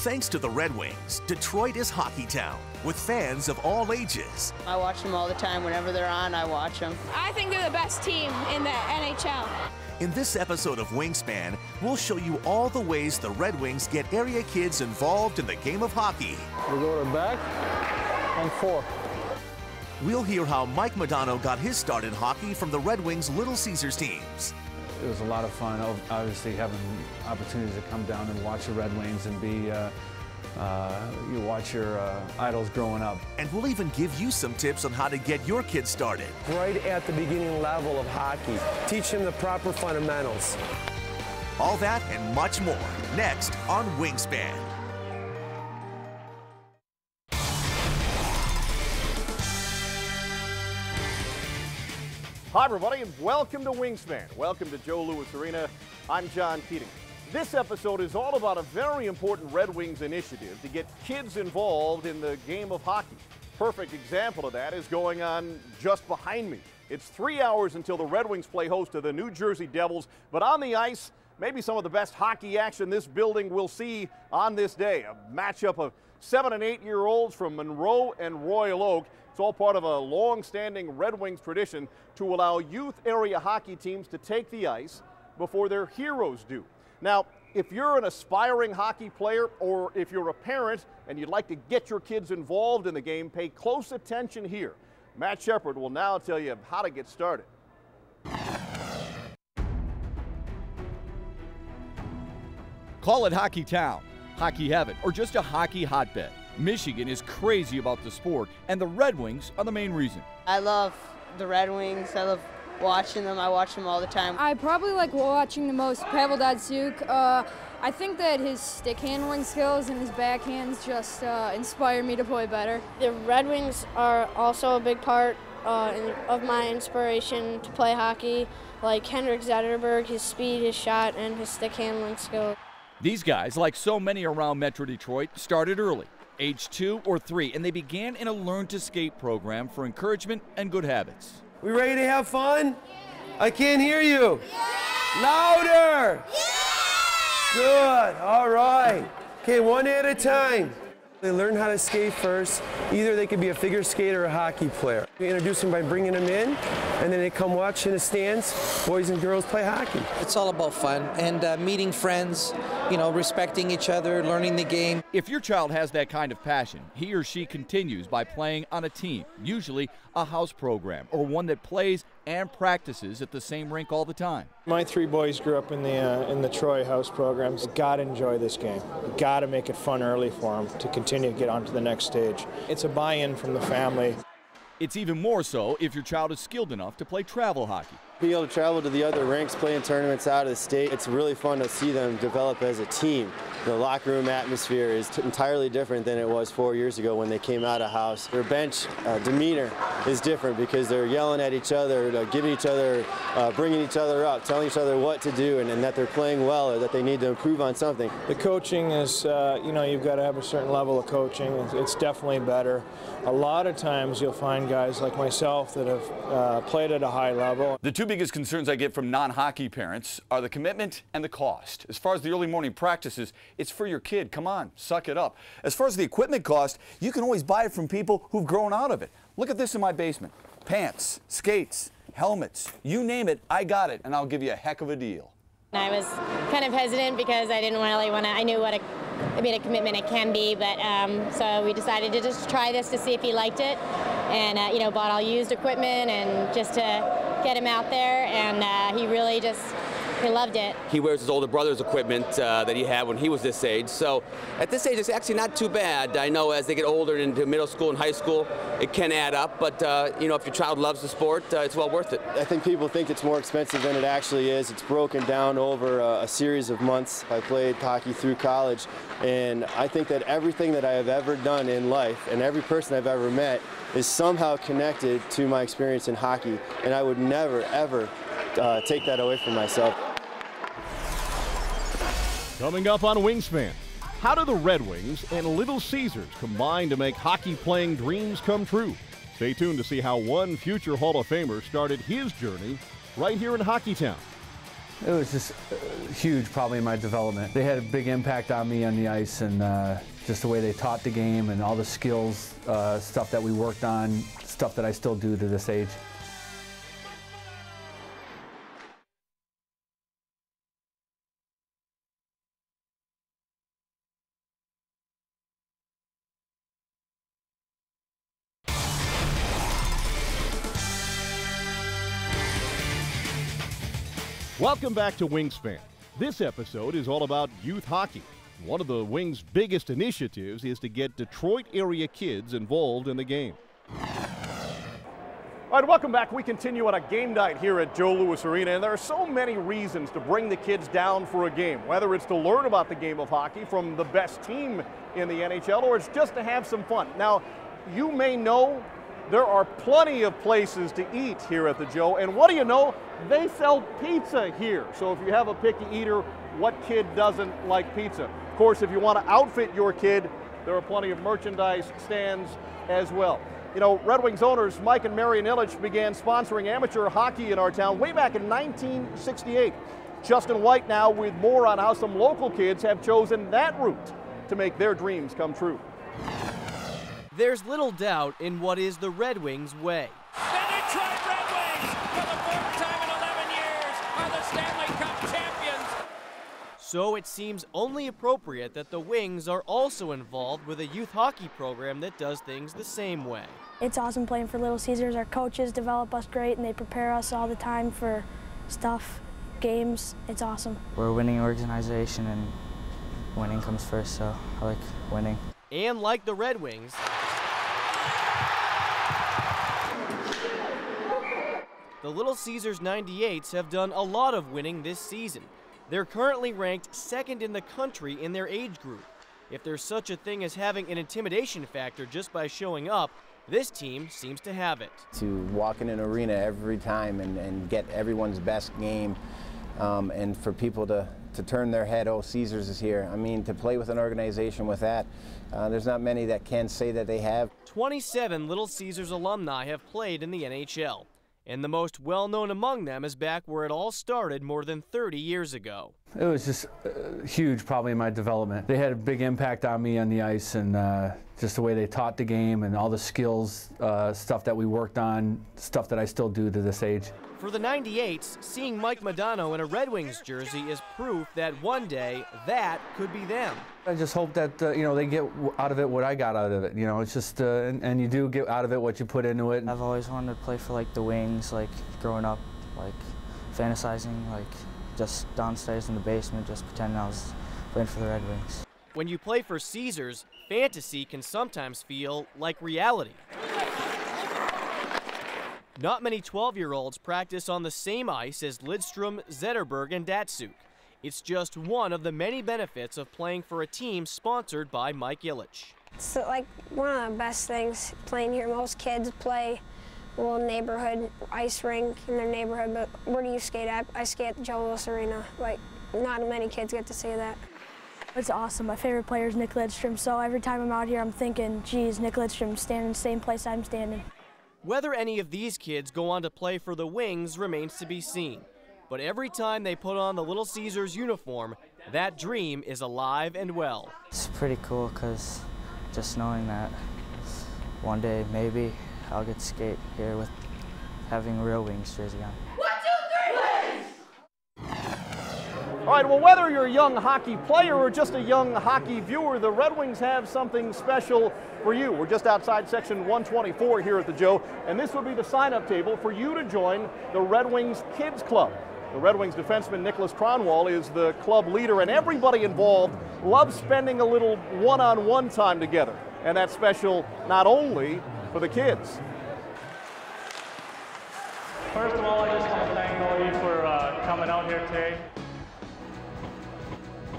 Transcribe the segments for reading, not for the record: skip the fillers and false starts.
Thanks to the Red Wings, Detroit is hockey town with fans of all ages. I watch them all the time. Whenever they're on, I watch them. I think they're the best team in the NHL. In this episode of Wingspan, we'll show you all the ways the Red Wings get area kids involved in the game of hockey. We go to back and 4. We'll hear how Mike Modano got his start in hockey from the Red Wings' Little Caesars teams. It was a lot of fun, obviously having opportunities to come down and watch the Red Wings and be, you watch your idols growing up. And we'll even give you some tips on how to get your kids started. Right at the beginning level of hockey. Teach them the proper fundamentals. All that and much more next on Wingspan. Hi, everybody, and welcome to Wingspan. Welcome to Joe Louis Arena. I'm John Keating. This episode is all about a very important Red Wings initiative to get kids involved in the game of hockey. Perfect example of that is going on just behind me. It's 3 hours until the Red Wings play host to the New Jersey Devils, but on the ice, maybe some of the best hockey action this building will see on this day. A matchup of 7- and 8-year-olds from Monroe and Royal Oak. It's all part of a long-standing Red Wings tradition to allow youth area hockey teams to take the ice before their heroes do. Now, if you're an aspiring hockey player or if you're a parent and you'd like to get your kids involved in the game, pay close attention here. Matt Shepard will now tell you how to get started. Call it Hockey Town, Hockey Heaven, or just a hockey hotbed. Michigan is crazy about the sport, and the Red Wings are the main reason. I love the Red Wings. I love watching them. I watch them all the time. I probably like watching the most Pavel Datsyuk. I think that his stick handling skills and his backhands just inspire me to play better. The Red Wings are also a big part of my inspiration to play hockey, like Henrik Zetterberg, his speed, his shot, and his stick handling skills. These guys, like so many around Metro Detroit, started early, age 2 or 3, and they began in a Learn to Skate program for encouragement and good habits. We ready to have fun? Yeah. I can't hear you. Yeah. Louder. Yeah. Good. All right. Okay, one at a time. They learn how to skate first. Either they could be a figure skater or a hockey player. We introduce them by bringing them in, and then they come watch in the stands. Boys and girls play hockey. It's all about fun and meeting friends, you know, respecting each other, learning the game. If your child has that kind of passion, he or she continues by playing on a team, usually a house program or one that plays and practices at the same rink all the time. My 3 boys grew up in the Troy house programs. Got to enjoy this game. Got to make it fun early for them to continue to get on to the next stage. It's a buy-in from the family. It's even more so if your child is skilled enough to play travel hockey. Being able to travel to the other rinks, playing tournaments out of the state, it's really fun to see them develop as a team. The locker room atmosphere is entirely different than it was 4 years ago when they came out of house. Their bench demeanor is different because they're yelling at each other, giving each other, bringing each other up, telling each other what to do and that they're playing well or that they need to improve on something. The coaching is, you know, you've got to have a certain level of coaching. It's definitely better. A lot of times you'll find guys like myself that have played at a high level. The two biggest concerns I get from non-hockey parents are the commitment and the cost. As far as the early morning practices, it's for your kid. Come on, suck it up. As far as the equipment cost, you can always buy it from people who've grown out of it. Look at this in my basement. Pants, skates, helmets, you name it, I got it, and I'll give you a heck of a deal. I was kind of hesitant because I didn't really want to, I knew what a commitment it can be, but so we decided to just try this to see if he liked it, and you know, bought all used equipment and just to get him out there, and he really just, he loved it. He wears his older brother's equipment that he had when he was this age, so at this age it's actually not too bad. I know as they get older into middle school and high school it can add up, but you know, if your child loves the sport, it's well worth it. I think people think it's more expensive than it actually is. It's broken down over a series of months. I played hockey through college, and I think that everything that I have ever done in life and every person I've ever met is somehow connected to my experience in hockey, and I would never, ever take that away from myself. Coming up on Wingspan, how do the Red Wings and Little Caesars combine to make hockey-playing dreams come true? Stay tuned to see how one future Hall of Famer started his journey right here in Hockey Town. It was just huge, probably, in my development. They had a big impact on me on the ice, and just the way they taught the game and all the skills, stuff that we worked on, stuff that I still do to this age. Welcome back to Wingspan. This episode is all about youth hockey. One of the Wings' biggest initiatives is to get Detroit area kids involved in the game. All right, welcome back. We continue on a game night here at Joe Louis Arena, and there are so many reasons to bring the kids down for a game, whether it's to learn about the game of hockey from the best team in the NHL or it's just to have some fun. Now, you may know there are plenty of places to eat here at the Joe, and what do you know? They sell pizza here. So if you have a picky eater, what kid doesn't like pizza? Of course, if you want to outfit your kid, there are plenty of merchandise stands as well. You know, Red Wings owners Mike and Marian Illich began sponsoring amateur hockey in our town way back in 1968. Justin White now with more on how some local kids have chosen that route to make their dreams come true. There's little doubt in what is the Red Wings way. The Detroit Red Wings, for the fourth time in 11 years, are the Stanley Cup champions. So it seems only appropriate that the Wings are also involved with a youth hockey program that does things the same way. It's awesome playing for Little Caesars. Our coaches develop us great and they prepare us all the time for stuff, games. It's awesome. We're a winning organization and winning comes first, so I like winning. And like the Red Wings, the Little Caesars 98s have done a lot of winning this season. They're currently ranked second in the country in their age group. If there's such a thing as having an intimidation factor just by showing up, this team seems to have it. To walk in an arena every time and get everyone's best game, and for people to turn their head, oh, Caesars is here. I mean, to play with an organization with that, there's not many that can say that they have. 27 Little Caesars alumni have played in the NHL, and the most well-known among them is back where it all started more than 30 years ago. It was just huge, probably, in my development. They had a big impact on me on the ice, and just the way they taught the game and all the skills, stuff that we worked on, stuff that I still do to this age. For the 98s, seeing Mike Modano in a Red Wings jersey is proof that one day that could be them. I just hope that you know, they get out of it what I got out of it. You know, it's just and you do get out of it what you put into it. I've always wanted to play for like the Wings, like growing up, like fantasizing, like just downstairs in the basement, just pretending I was playing for the Red Wings. When you play for Caesars, fantasy can sometimes feel like reality. Not many 12-year-olds practice on the same ice as Lidstrom, Zetterberg, and Datsuk. It's just one of the many benefits of playing for a team sponsored by Mike Illich. It's like one of the best things playing here. Most kids play a little neighborhood ice rink in their neighborhood, but where do you skate at? I skate at the Joe Louis Arena. Like, not many kids get to see that. It's awesome. My favorite player is Nick Lidstrom, so every time I'm out here I'm thinking, geez, Nick Lidstrom's standing in the same place I'm standing. Whether any of these kids go on to play for the Wings remains to be seen. But every time they put on the Little Caesars uniform, that dream is alive and well. It's pretty cool because just knowing that one day maybe I'll get to skate here with having a real Wings jersey on. 1, 2, 3, Wings! All right, well, whether you're a young hockey player or just a young hockey viewer, the Red Wings have something special for you. We're just outside section 124 here at the Joe, and this would be the sign-up table for you to join the Red Wings Kids Club. The Red Wings defenseman Nicholas Cronwall is the club leader, and everybody involved loves spending a little one-on-one time together, and that's special not only for the kids. First of all, I just want to thank all of you for coming out here today.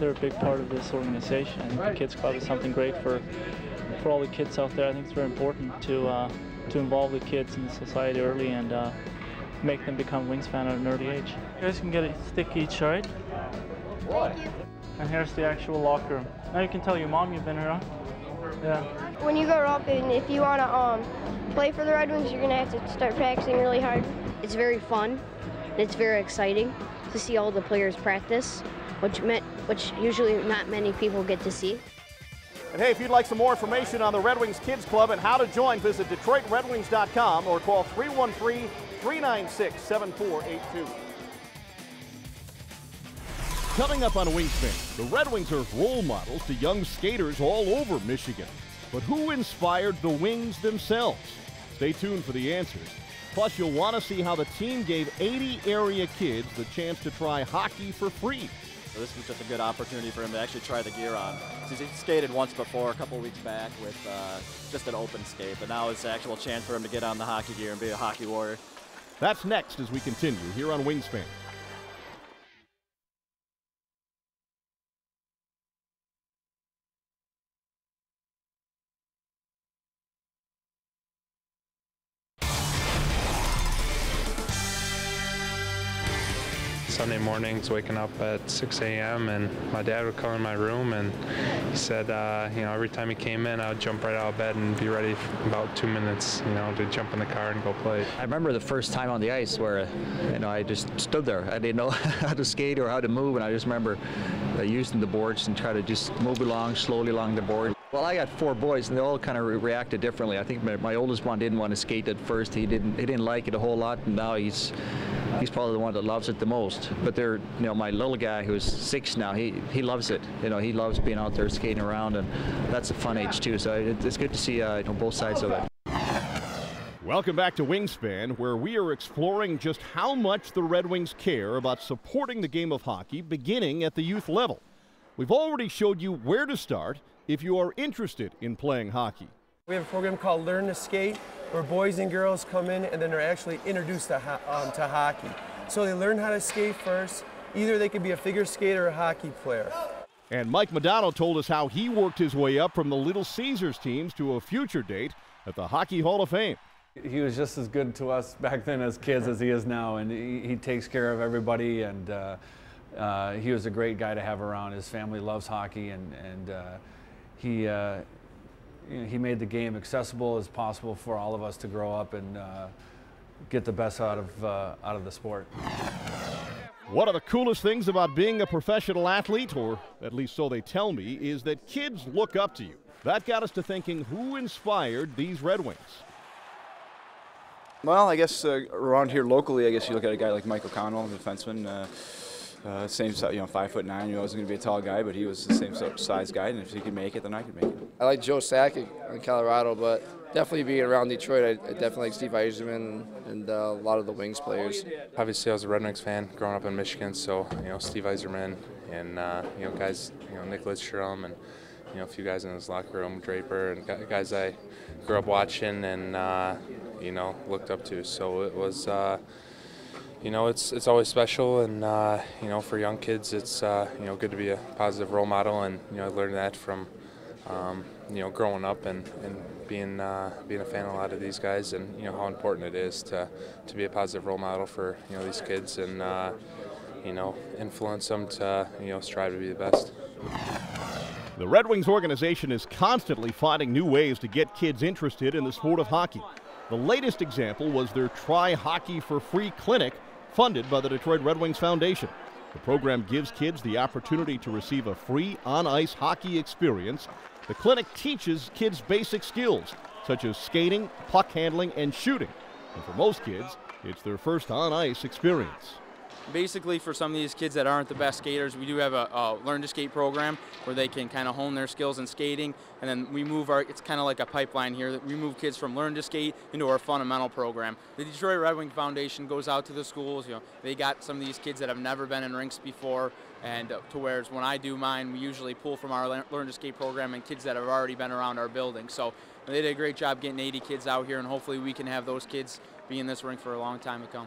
They're a big part of this organization. I think the Kids Club is something great for all the kids out there. I think it's very important to involve the kids in the society early and make them become Wingspan at an early age. You guys can get a stick each, all right? Thank you. And here's the actual locker room. Now you can tell your mom you've been here, huh? Yeah. When you grow up and if you want to play for the Red Wings, you're going to have to start practicing really hard. It's very fun. It's very exciting. to see all the players practice, which usually not many people get to see. And hey, if you'd like some more information on the Red Wings Kids Club and how to join, visit DetroitRedWings.com or call 313-396-7482. Coming up on Wingspan, the Red Wings are role models to young skaters all over Michigan. But who inspired the Wings themselves? Stay tuned for the answers. Plus, you'll want to see how the team gave 80 area kids the chance to try hockey for free. So this was just a good opportunity for him to actually try the gear on. He skated once before, a couple weeks back, with just an open skate, but now it's an actual chance for him to get on the hockey gear and be a hockey warrior. That's next as we continue here on Wingspan. Sunday mornings, waking up at 6 a.m. and my dad would come in my room and he said, you know, every time he came in, I would jump right out of bed and be ready for about 2 minutes, you know, to jump in the car and go play. I remember the first time on the ice where, you know, I just stood there. I didn't know how to skate or how to move, and I just remember using the boards and try to just move along slowly along the board. Well, I got 4 boys, and they all kind of reacted differently. I think my oldest one didn't want to skate at first. He didn't like it a whole lot, and now he's probably the one that loves it the most. But you know, my little guy who's 6 now, he loves it. You know, he loves being out there skating around, and that's a fun age too. So it's good to see you know, both sides of it. Welcome back to Wingspan, where we are exploring just how much the Red Wings care about supporting the game of hockey beginning at the youth level. We've already showed you where to start if you are interested in playing hockey. We have a program called Learn to Skate, where boys and girls come in and then they're actually introduced to hockey. So they learn how to skate first. Either they could be a figure skater or a hockey player. And Mike Modano told us how he worked his way up from the Little Caesars teams to a future date at the Hockey Hall of Fame. He was just as good to us back then as kids as he is now, and he takes care of everybody, and he was a great guy to have around. His family loves hockey, and he made the game accessible as possible for all of us to grow up and get the best out of the sport. One of the coolest things about being a professional athlete, or at least so they tell me, is that kids look up to you. That got us to thinking, who inspired these Red Wings? Well, I guess around here locally, I guess you look at a guy like Mike O'Connell, the defenseman. Same, you know, 5'9". He wasn't going to be a tall guy, but he was the same size guy, and if he could make it, then I could make it. I like Joe Sakic in Colorado, but definitely being around Detroit, I definitely like Steve Yzerman and a lot of the Wings players. Obviously, I was a Red Wings fan growing up in Michigan, so, you know, Steve Yzerman and, you know, guys, you know, Nicholas Schrum and, you know, a few guys in his locker room, Draper, and guys I grew up watching and, you know, looked up to. So it was, you know, it's always special, and you know, for young kids, it's you know, good to be a positive role model, and you know, I learned that from you know, growing up and being a fan of a lot of these guys, and you know how important it is to be a positive role model for, you know, these kids, and you know, influence them to, you know, strive to be the best. The Red Wings organization is constantly finding new ways to get kids interested in the sport of hockey. The latest example was their Try Hockey for Free clinic, funded by the Detroit Red Wings Foundation. The program gives kids the opportunity to receive a free on-ice hockey experience. The clinic teaches kids basic skills, such as skating, puck handling, and shooting. And for most kids, it's their first on-ice experience. Basically, for some of these kids that aren't the best skaters, we do have a Learn to Skate program where they can kind of hone their skills in skating, and then we move it's kind of like a pipeline here, that we move kids from Learn to Skate into our fundamental program. The Detroit Red Wings Foundation goes out to the schools. You know, they got some of these kids that have never been in rinks before, and to whereas when I do mine, we usually pull from our Learn to Skate program and kids that have already been around our building. So they did a great job getting 80 kids out here, and hopefully we can have those kids be in this rink for a long time to come.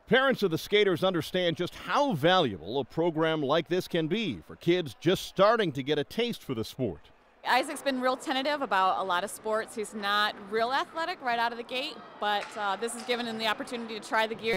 Parents of the skaters understand just how valuable a program like this can be for kids just starting to get a taste for the sport. Isaac's been real tentative about a lot of sports. He's not real athletic right out of the gate, but this has given him the opportunity to try the gear.